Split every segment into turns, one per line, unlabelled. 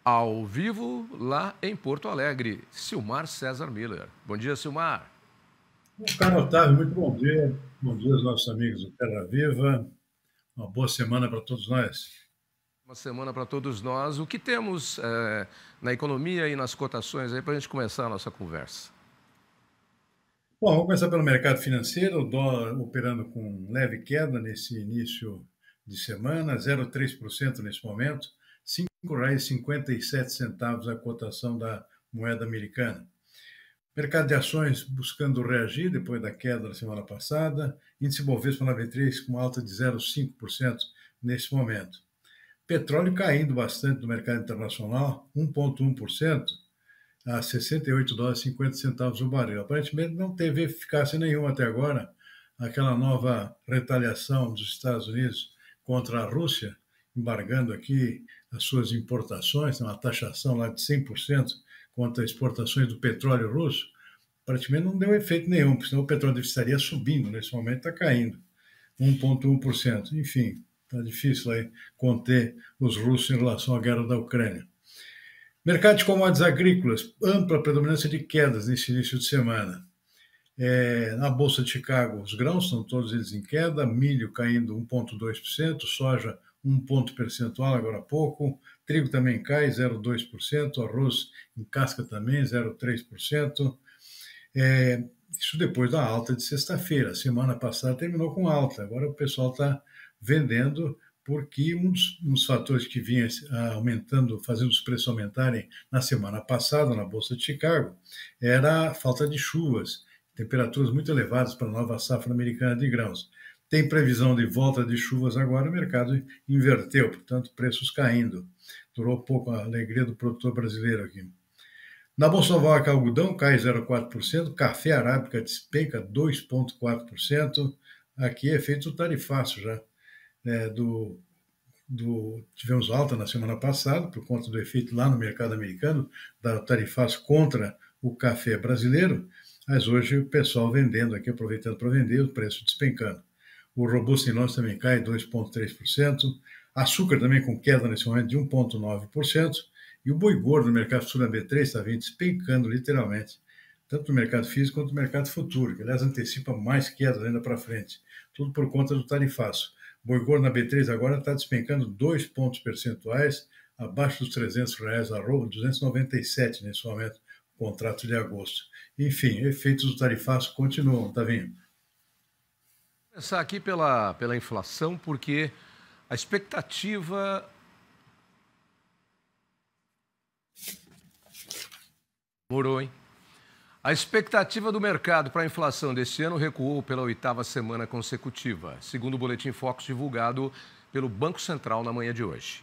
Ao vivo, lá em Porto Alegre, Silmar César Miller. Bom dia, Silmar.
Caro Otávio, muito bom dia. Bom dia aos nossos amigos do Terra Viva. Uma boa semana para todos nós.
Uma semana para todos nós. O que temos na economia e nas cotações aí para a gente começar a nossa conversa?
Bom, vamos começar pelo mercado financeiro. O dólar operando com leve queda nesse início de semana, 0,3% nesse momento, R$ 5,57 a cotação da moeda americana. Mercado de ações buscando reagir depois da queda da semana passada. Índice Bovespa na B3 com alta de 0,5% nesse momento. Petróleo caindo bastante no mercado internacional, 1,1% a US$ 68,50 o barril. Aparentemente não teve eficácia nenhuma até agora aquela nova retaliação dos Estados Unidos contra a Rússia, embargando aqui as suas importações, uma taxação lá de 100% contra as exportações do petróleo russo. Aparentemente não deu efeito nenhum, porque senão o petróleo estaria subindo, nesse momento está caindo. 1,1%. Enfim, está difícil aí conter os russos em relação à guerra da Ucrânia. Mercado de commodities agrícolas, ampla predominância de quedas nesse início de semana. Na Bolsa de Chicago, os grãos estão todos eles em queda, milho caindo 1,2%, soja 1 ponto percentual agora há pouco, trigo também cai 0,2%, arroz em casca também 0,3%. Isso depois da alta de sexta-feira. Semana passada terminou com alta. Agora o pessoal está vendendo porque uns fatores que vinham aumentando, fazendo os preços aumentarem na semana passada na Bolsa de Chicago, era a falta de chuvas, temperaturas muito elevadas para a nova safra americana de grãos. Tem previsão de volta de chuvas agora, o mercado inverteu, portanto, preços caindo. Durou pouco a alegria do produtor brasileiro aqui. Na Bolsa Nova, algodão cai 0,4%, café arábica despenca 2,4%. Aqui é feito o tarifaço já. Tivemos alta na semana passada, por conta do efeito lá no mercado americano, da tarifaço contra o café brasileiro, mas hoje o pessoal vendendo aqui, aproveitando para vender, o preço despencando. O robusto em nós também cai 2,3%, açúcar também com queda nesse momento de 1,9%, e o boi gordo no mercado sul da B3 está vindo despencando literalmente, tanto no mercado físico quanto no mercado futuro, que aliás antecipa mais quedas ainda para frente, tudo por conta do tarifaço. Boi gordo na B3 agora está despencando 2 pontos percentuais, abaixo dos R$ 300, arroba 297 nesse momento, contrato de agosto. Enfim, efeitos do tarifaço continuam, tá vendo?
Vou começar aqui pela inflação, porque a expectativa. Morou, hein? A expectativa do mercado para a inflação deste ano recuou pela 8ª semana consecutiva, segundo o Boletim Focus divulgado pelo Banco Central na manhã de hoje.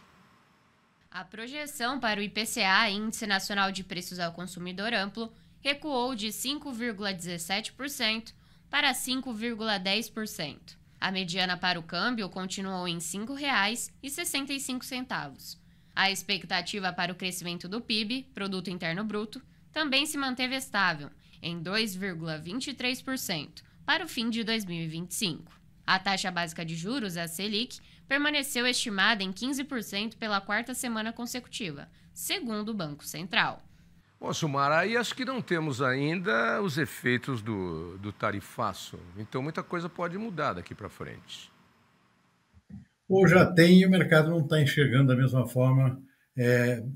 A projeção para o IPCA, Índice Nacional de Preços ao Consumidor Amplo, recuou de 5,17% para 5,10%. A mediana para o câmbio continuou em R$ 5,65. A expectativa para o crescimento do PIB, Produto Interno Bruto, também se manteve estável, em 2,23%, para o fim de 2025. A taxa básica de juros, a Selic, permaneceu estimada em 15% pela 4ª semana consecutiva, segundo o Banco Central.
Bom, Silmar, aí acho que não temos ainda os efeitos do tarifaço, então muita coisa pode mudar daqui para frente.
Ou já tem e o mercado não está enxergando da mesma forma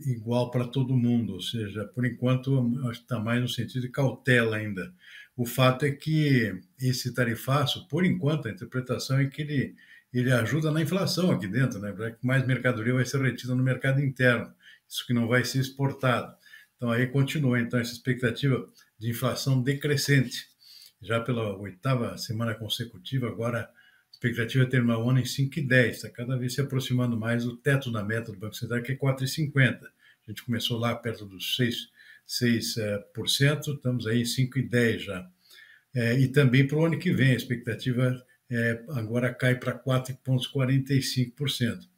igual para todo mundo, ou seja, por enquanto acho que está mais no sentido de cautela ainda. O fato é que esse tarifaço, por enquanto, a interpretação é que ele ajuda na inflação aqui dentro, né? Para que mais mercadoria vai ser retida no mercado interno, isso que não vai ser exportado. Então aí continua então essa expectativa de inflação decrescente, já pela 8ª semana consecutiva, agora expectativa é terminar o ano em 5,10, está cada vez se aproximando mais do teto da meta do Banco Central, que é 4,50. A gente começou lá perto dos 6%, estamos aí em 5,10 já. E também para o ano que vem, a expectativa agora cai para 4,45%.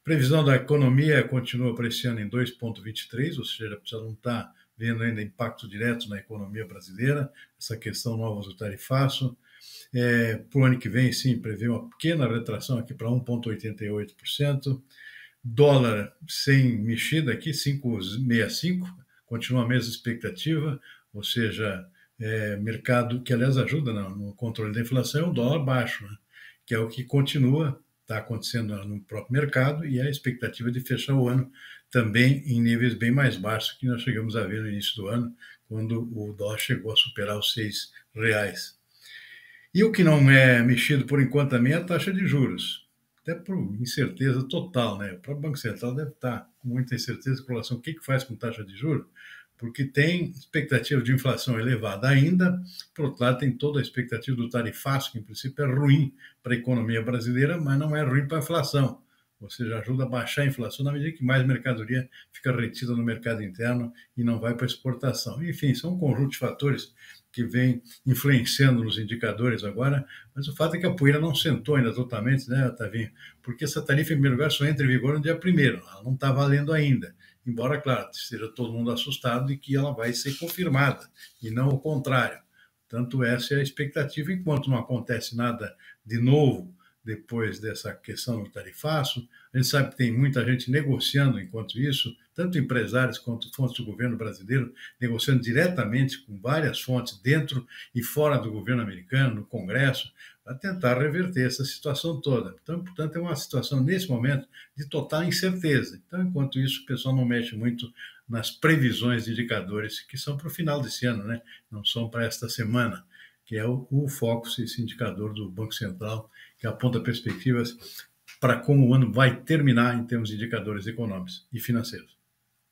Previsão da economia continua para esse ano em 2,23, ou seja, já não está vendo ainda impacto direto na economia brasileira, essa questão nova do tarifaço. Para o ano que vem, sim, prevê uma pequena retração aqui para 1,88%. Dólar sem mexida aqui, 5,65, continua a mesma expectativa, ou seja, mercado que, aliás, ajuda no controle da inflação, é o dólar baixo, né? Que é o que continua, está acontecendo no próprio mercado, e a expectativa de fechar o ano também em níveis bem mais baixos que nós chegamos a ver no início do ano, quando o dólar chegou a superar os R$ 6. E o que não é mexido por enquanto também é a taxa de juros, até por incerteza total, né? O próprio Banco Central deve estar com muita incerteza com relação ao que faz com taxa de juros, porque tem expectativa de inflação elevada ainda, por outro lado tem toda a expectativa do tarifaço, que em princípio é ruim para a economia brasileira, mas não é ruim para a inflação, ou seja, ajuda a baixar a inflação na medida que mais mercadoria fica retida no mercado interno e não vai para exportação. Enfim, são um conjunto de fatores que vem influenciando nos indicadores agora, mas o fato é que a poeira não sentou ainda totalmente, né, Tavinho? Porque essa tarifa, em primeiro lugar, só entra em vigor no dia 1º, ela não está valendo ainda, embora, claro, esteja todo mundo assustado de que ela vai ser confirmada, e não o contrário. Tanto essa é a expectativa, enquanto não acontece nada de novo depois dessa questão do tarifaço. A gente sabe que tem muita gente negociando enquanto isso, tanto empresários quanto fontes do governo brasileiro, negociando diretamente com várias fontes dentro e fora do governo americano, no Congresso, para tentar reverter essa situação toda. Então, portanto, é uma situação, nesse momento, de total incerteza. Então, enquanto isso, o pessoal não mexe muito nas previsões de indicadores que são para o final desse ano, né? Não são para esta semana, que é o Focus, esse indicador do Banco Central, que aponta perspectivas para como o ano vai terminar em termos de indicadores econômicos e financeiros.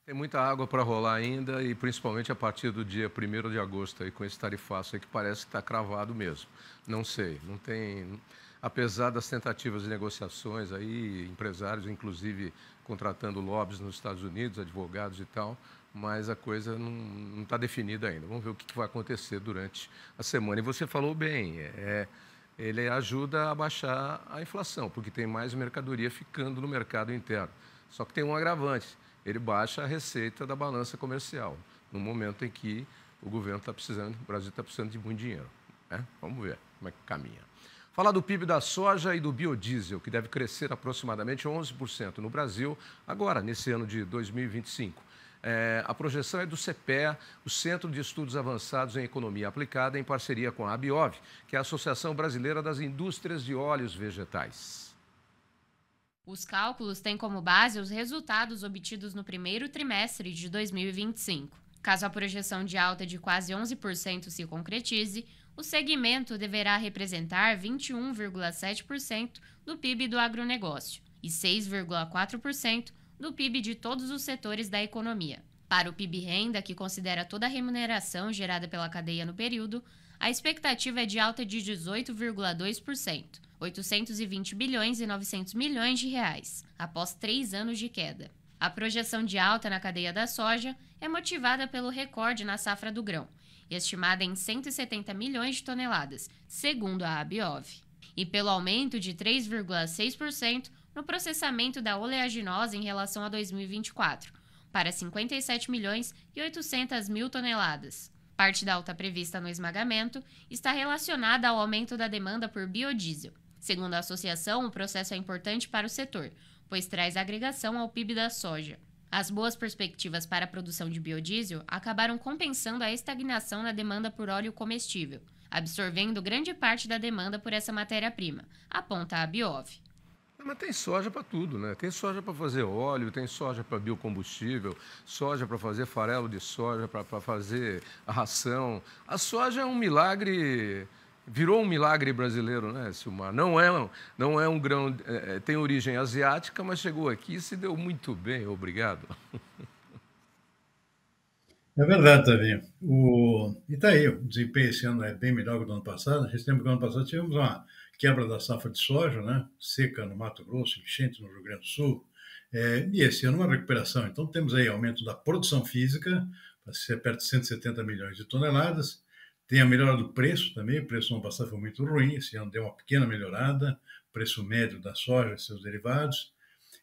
Tem muita água para rolar ainda e principalmente a partir do dia 1º de agosto, aí, com esse tarifaço aí que parece que está cravado mesmo. Não sei, não tem... Apesar das tentativas de negociações aí, empresários inclusive contratando lobbies nos Estados Unidos, advogados e tal, mas a coisa não está definida ainda. Vamos ver o que vai acontecer durante a semana. E você falou bem, ele ajuda a baixar a inflação, porque tem mais mercadoria ficando no mercado interno. Só que tem um agravante, ele baixa a receita da balança comercial, no momento em que o governo está precisando, o Brasil está precisando de muito dinheiro, né? Vamos ver como é que caminha. Falar do PIB da soja e do biodiesel, que deve crescer aproximadamente 11% no Brasil, agora, nesse ano de 2025. A projeção é do CEPEA, o Centro de Estudos Avançados em Economia Aplicada, em parceria com a ABIOV, que é a Associação Brasileira das Indústrias de Óleos Vegetais.
Os cálculos têm como base os resultados obtidos no primeiro trimestre de 2025. Caso a projeção de alta de quase 11% se concretize, o segmento deverá representar 21,7% do PIB do agronegócio e 6,4% do PIB de todos os setores da economia. Para o PIB Renda, que considera toda a remuneração gerada pela cadeia no período, a expectativa é de alta de 18,2%, 820 bilhões e 900 milhões de reais, após 3 anos de queda. A projeção de alta na cadeia da soja é motivada pelo recorde na safra do grão, estimada em 170 milhões de toneladas, segundo a ABIOV, e pelo aumento de 3,6% no processamento da oleaginosa em relação a 2024, para 57 milhões e 800 mil toneladas. Parte da alta prevista no esmagamento está relacionada ao aumento da demanda por biodiesel. Segundo a associação, o processo é importante para o setor, pois traz agregação ao PIB da soja. As boas perspectivas para a produção de biodiesel acabaram compensando a estagnação na demanda por óleo comestível, absorvendo grande parte da demanda por essa matéria-prima, aponta a ABIOV.
Mas tem soja para tudo, né? Tem soja para fazer óleo, tem soja para biocombustível, soja para fazer farelo de soja, para fazer a ração. A soja é um milagre, virou um milagre brasileiro, né, Silmar? Não é um grão, tem origem asiática, mas chegou aqui e se deu muito bem, obrigado.
É verdade, Tavinho. E está aí, o desempenho esse ano é bem melhor que o do ano passado. A gente lembra que no ano passado tivemos uma quebra da safra de soja, né? Seca no Mato Grosso, enchente no Rio Grande do Sul, e esse ano uma recuperação. Então temos aí aumento da produção física, para ser perto de 170 milhões de toneladas, tem a melhora do preço também, o preço no ano passado foi muito ruim, esse ano deu uma pequena melhorada, preço médio da soja e seus derivados,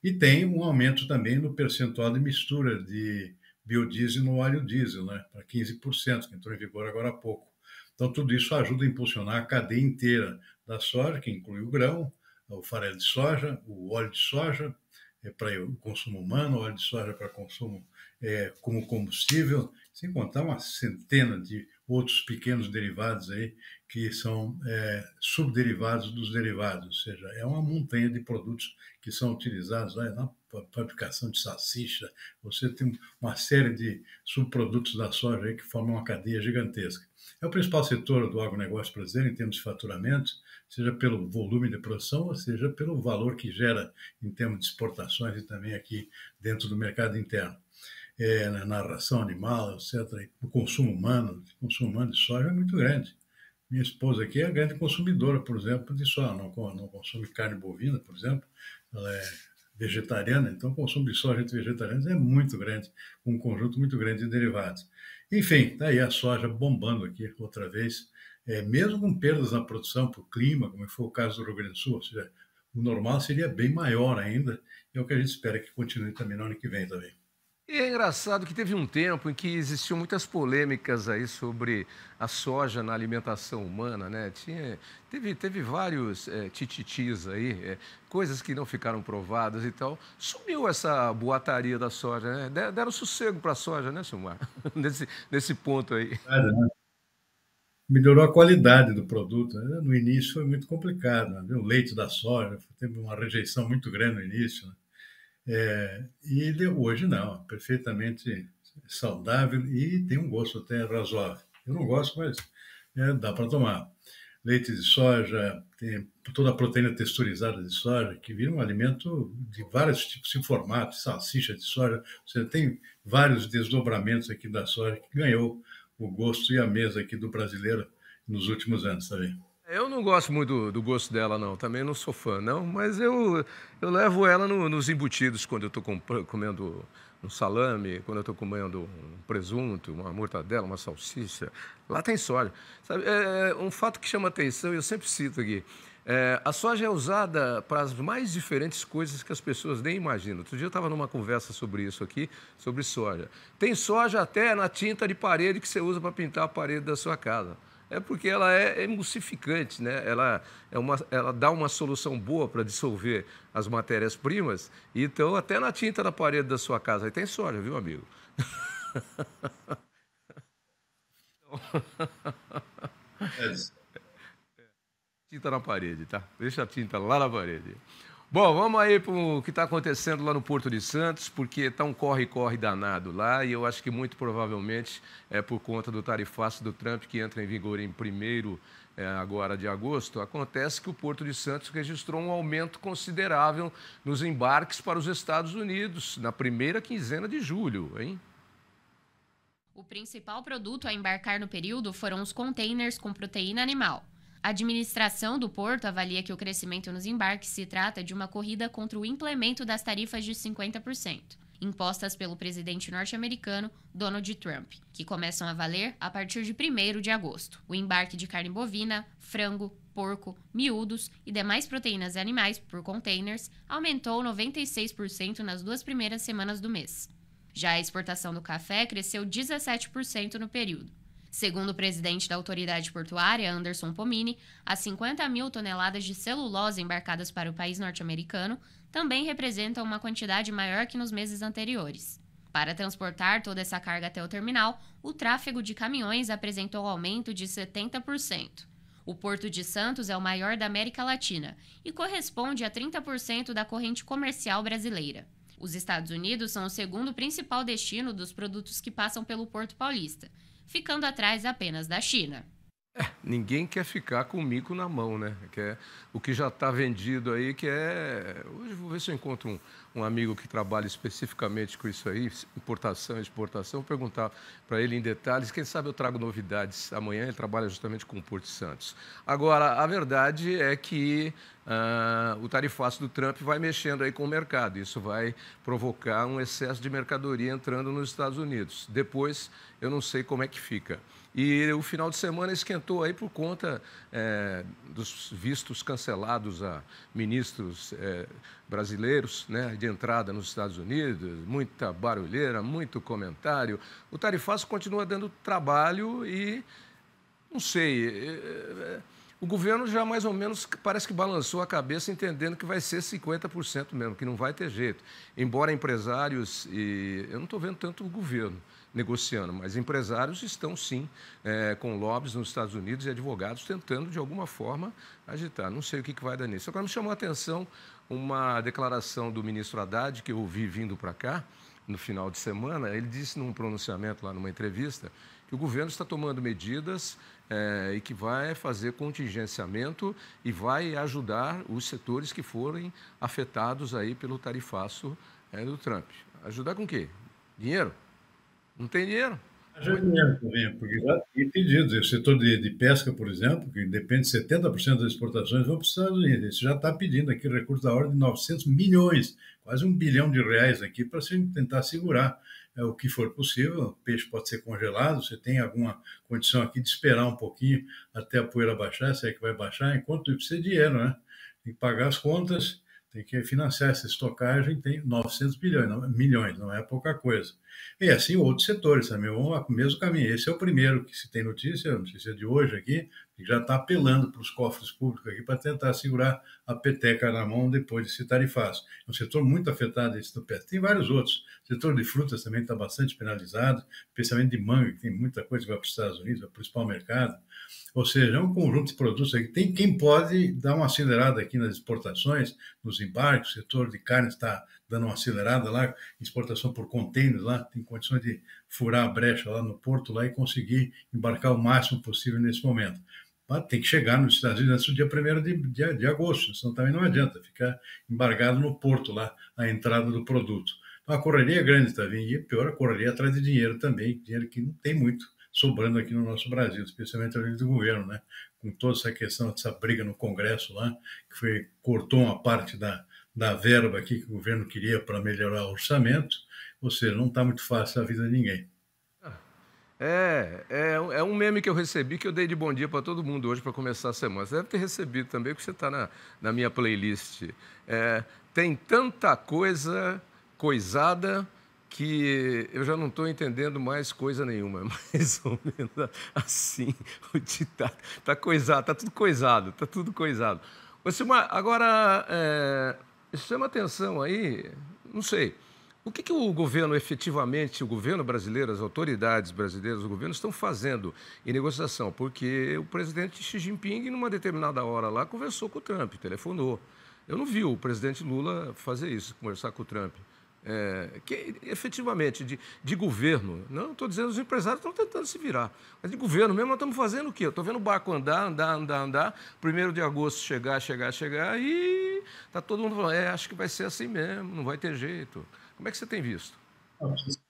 e tem um aumento também no percentual de mistura de biodiesel no óleo diesel, né? Para 15%, que entrou em vigor agora há pouco. Então, tudo isso ajuda a impulsionar a cadeia inteira da soja, que inclui o grão, o farelo de soja, o óleo de soja, para o consumo humano, óleo de soja para consumo como combustível, sem contar uma centena de outros pequenos derivados aí que são subderivados dos derivados, ou seja, é uma montanha de produtos que são utilizados na fabricação de salsicha. Você tem uma série de subprodutos da soja aí que formam uma cadeia gigantesca. É o principal setor do agronegócio brasileiro em termos de faturamento, seja pelo volume de produção, ou seja pelo valor que gera em termos de exportações e também aqui dentro do mercado interno. Na ração animal, etc. O consumo humano de soja é muito grande. Minha esposa aqui é grande consumidora, por exemplo, de soja, não consome carne bovina, por exemplo, ela é vegetariana, então o consumo de soja entre vegetarianos é muito grande, um conjunto muito grande de derivados. Enfim, está aí a soja bombando aqui outra vez, mesmo com perdas na produção por clima, como foi o caso do Rio Grande do Sul, ou seja, o normal seria bem maior ainda, e é o que a gente espera que continue também no ano que vem também.
E é engraçado que teve um tempo em que existiam muitas polêmicas aí sobre a soja na alimentação humana, né? Teve vários tititis aí, coisas que não ficaram provadas e tal. Sumiu essa boataria da soja, né? Deram sossego para a soja, né, Silmar? nesse ponto aí.
Melhorou a qualidade do produto. No início foi muito complicado, né? O leite da soja teve uma rejeição muito grande no início, né? E hoje não, perfeitamente saudável e tem um gosto até razoável. Eu não gosto, mas dá para tomar. Leite de soja, tem toda a proteína texturizada de soja, que vira um alimento de vários tipos e formatos, salsicha de soja. Você tem vários desdobramentos aqui da soja que ganhou o gosto e a mesa aqui do brasileiro nos últimos anos, sabe?
Eu não gosto muito do gosto dela, não. Também não sou fã, não. Mas eu levo ela nos embutidos quando eu estou comendo um salame, quando eu estou comendo um presunto, uma mortadela, uma salsicha. Lá tem soja. Sabe, um fato que chama atenção, eu sempre cito aqui. A soja é usada para as mais diferentes coisas que as pessoas nem imaginam. Outro dia eu estava numa conversa sobre isso aqui, sobre soja. Tem soja até na tinta de parede que você usa para pintar a parede da sua casa. É porque ela é emulsificante, né? Ela dá uma solução boa para dissolver as matérias-primas. Então, até na tinta da parede da sua casa aí tem soja, viu, amigo? Tinta na parede, tá? Deixa a tinta lá na parede. Bom, vamos aí para o que está acontecendo lá no Porto de Santos, porque está um corre-corre danado lá e eu acho que muito provavelmente é por conta do tarifaço do Trump que entra em vigor em 1º agora de agosto. Acontece que o Porto de Santos registrou um aumento considerável nos embarques para os Estados Unidos na primeira quinzena de julho, hein?
O principal produto a embarcar no período foram os containers com proteína animal. A administração do porto avalia que o crescimento nos embarques se trata de uma corrida contra o implemento das tarifas de 50%, impostas pelo presidente norte-americano Donald Trump, que começam a valer a partir de 1º de agosto. O embarque de carne bovina, frango, porco, miúdos e demais proteínas animais por containers aumentou 96% nas 2 primeiras semanas do mês. Já a exportação do café cresceu 17% no período. Segundo o presidente da autoridade portuária, Anderson Pomini, as 50 mil toneladas de celulose embarcadas para o país norte-americano também representam uma quantidade maior que nos meses anteriores. Para transportar toda essa carga até o terminal, o tráfego de caminhões apresentou aumento de 70%. O Porto de Santos é o maior da América Latina e corresponde a 30% da corrente comercial brasileira. Os Estados Unidos são o segundo principal destino dos produtos que passam pelo Porto Paulista, ficando atrás apenas da China.
Ninguém quer ficar com o mico na mão, né? O que já está vendido aí, Hoje vou ver se eu encontro um amigo que trabalha especificamente com isso aí, importação e exportação, vou perguntar para ele em detalhes, quem sabe eu trago novidades. Amanhã ele trabalha justamente com o Porto de Santos. Agora, a verdade é que o tarifaço do Trump vai mexendo aí com o mercado. Isso vai provocar um excesso de mercadoria entrando nos Estados Unidos. Depois, eu não sei como é que fica. E o final de semana esquentou aí por conta dos vistos cancelados a ministros brasileiros, né, de entrada nos Estados Unidos, muita barulheira, muito comentário. O tarifaço continua dando trabalho e, não sei, o governo já mais ou menos parece que balançou a cabeça entendendo que vai ser 50% mesmo, que não vai ter jeito. Embora empresários, e eu não estou vendo tanto o governo negociando, mas empresários estão sim com lobbies nos Estados Unidos e advogados tentando de alguma forma agitar. Não sei o que vai dar nisso. Agora me chamou a atenção uma declaração do ministro Haddad, que eu ouvi vindo para cá no final de semana. Ele disse num pronunciamento lá numa entrevista que o governo está tomando medidas e que vai fazer contingenciamento e vai ajudar os setores que forem afetados aí pelo tarifaço do Trump. Ajudar com o quê? Dinheiro? Não tem dinheiro?
Já dinheiro também, porque já tem pedidos. O setor de pesca, por exemplo, que depende de 70% das exportações, vão para os Estados Unidos. Esse já está pedindo aqui recurso da ordem de 900 milhões, quase R$ 1 bilhão aqui, para tentar segurar o que for possível. O peixe pode ser congelado, você tem alguma condição aqui de esperar um pouquinho até a poeira baixar, se é que vai baixar, enquanto precisa de dinheiro, né? Tem que pagar as contas, tem que financiar essa estocagem, tem 900 milhões, não é pouca coisa. E assim outros setores também vão ao mesmo caminho. Esse é o primeiro que se tem notícia, não sei se é de hoje aqui, que já está apelando para os cofres públicos aqui para tentar segurar a peteca na mão depois desse tarifaço. É um setor muito afetado esse do pet. Tem vários outros. O setor de frutas também está bastante penalizado, especialmente de manga, que tem muita coisa que vai para os Estados Unidos, é o principal mercado. Ou seja, é um conjunto de produtos aqui. Tem quem pode dar uma acelerada aqui nas exportações, nos embarques. O setor de carne está dando uma acelerada lá, exportação por containers lá, tem condições de furar a brecha lá no porto lá e conseguir embarcar o máximo possível nesse momento. Mas tem que chegar nos Estados Unidos antes do dia 1º de agosto, senão também não adianta ficar embargado no porto lá, a entrada do produto. Então a correria é grande também, e pior, a correria atrás de dinheiro também, dinheiro que não tem muito sobrando aqui no nosso Brasil, especialmente a nível do governo, né? Com toda essa questão, essa briga no Congresso lá, que cortou uma parte da verba aqui que o governo queria para melhorar o orçamento, ou seja, não está muito fácil a vida de ninguém.
É um meme que eu recebi, que eu dei de bom dia para todo mundo hoje para começar a semana. Você deve ter recebido também, porque você está na minha playlist. Tem tanta coisa coisada que eu já não estou entendendo mais coisa nenhuma. Mais ou menos assim, o ditado. Está coisado, está tudo coisado, está tudo coisado. Agora, chama atenção aí, não sei, o que o governo efetivamente, o governo brasileiro, as autoridades brasileiras, o governo estão fazendo em negociação? Porque o presidente Xi Jinping, numa determinada hora lá, conversou com o Trump, telefonou. Eu não vi o presidente Lula fazer isso, conversar com o Trump. Que efetivamente, de governo, não estou dizendo os empresários estão tentando se virar, mas de governo mesmo nós estamos fazendo o quê? Eu estou vendo o barco andar, 1º de agosto chegar e está todo mundo falando, acho que vai ser assim mesmo, não vai ter jeito. Como é que você tem visto?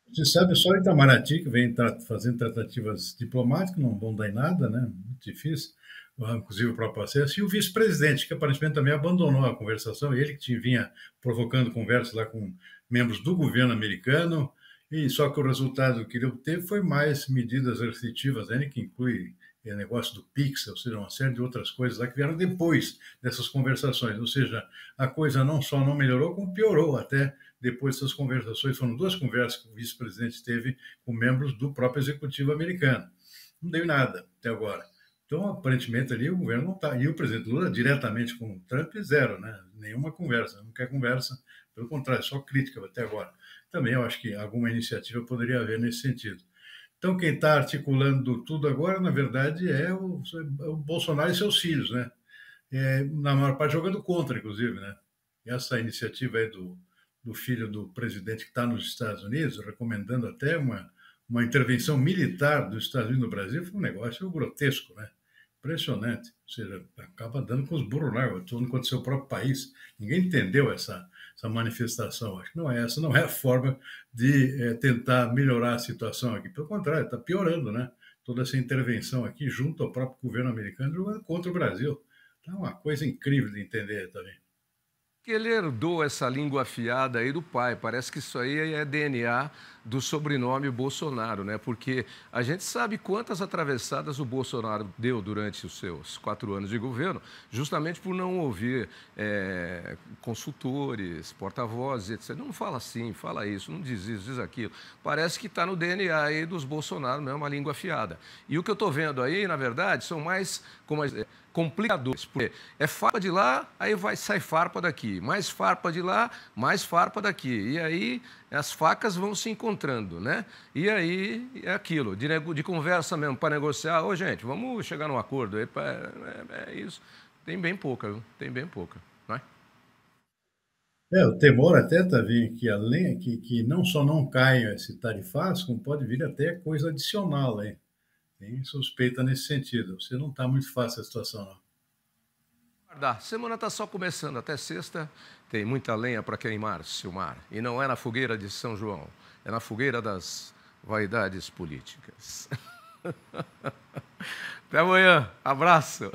Você sabe, só Itamaraty, que vem fazendo tratativas diplomáticas, não vão dar em nada, né? Muito difícil, inclusive o próprio acesso, e o vice-presidente, que aparentemente também abandonou a conversação, ele que vinha provocando conversas lá com membros do governo americano, e só que o resultado que ele obteve foi mais medidas restritivas, né, que inclui o negócio do PIX, ou seja, uma série de outras coisas lá que vieram depois dessas conversações. Ou seja, a coisa não só não melhorou, como piorou até depois dessas conversações. Foram 2 conversas que o vice-presidente teve com membros do próprio executivo americano. Não deu nada até agora. Então, aparentemente, ali o governo não está. E o presidente Lula, diretamente com o Trump, zero, né? Nenhuma conversa, não quer conversa, pelo contrário, só crítica até agora. Também eu acho que alguma iniciativa poderia haver nesse sentido. Então, quem está articulando tudo agora, na verdade, é o Bolsonaro e seus filhos, né? Na maior parte jogando contra, inclusive, né? Essa iniciativa aí do filho do presidente que está nos Estados Unidos, recomendando até uma intervenção militar dos Estados Unidos no Brasil, foi um negócio grotesco, né? Impressionante. Ou seja, acaba dando com os burros lá, atuando contra o seu próprio país. Ninguém entendeu essa manifestação. Acho que essa não é a forma de tentar melhorar a situação aqui. Pelo contrário, está piorando, né? Toda essa intervenção aqui junto ao próprio governo americano jogando contra o Brasil. Então, é uma coisa incrível de entender também.
Que ele herdou essa língua afiada aí do pai. Parece que isso aí é DNA do sobrenome Bolsonaro, né? Porque a gente sabe quantas atravessadas o Bolsonaro deu durante os seus 4 anos de governo, justamente por não ouvir consultores, porta-vozes, etc. Não fala assim, fala isso, não diz isso, diz aquilo. Parece que está no DNA aí dos Bolsonaro mesmo, uma língua afiada. E o que eu estou vendo aí, na verdade, são mais como complicadores, porque é farpa de lá, aí sai farpa daqui, mais farpa de lá, mais farpa daqui, e aí as facas vão se encontrando, né? E aí é aquilo, de conversa mesmo, para negociar, ô gente, vamos chegar num acordo, é isso, tem bem pouca, viu? Tem bem pouca, não é?
O temor até, Tavinho, que além que não só não caia esse tarifaço, como pode vir até coisa adicional, hein? Tem suspeita nesse sentido. Você não está muito fácil a situação, não.
Semana está só começando, até sexta tem muita lenha para queimar, Silmar. E não é na fogueira de São João, é na fogueira das vaidades políticas. Até amanhã, abraço.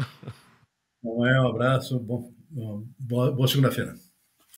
Um abraço, boa segunda-feira.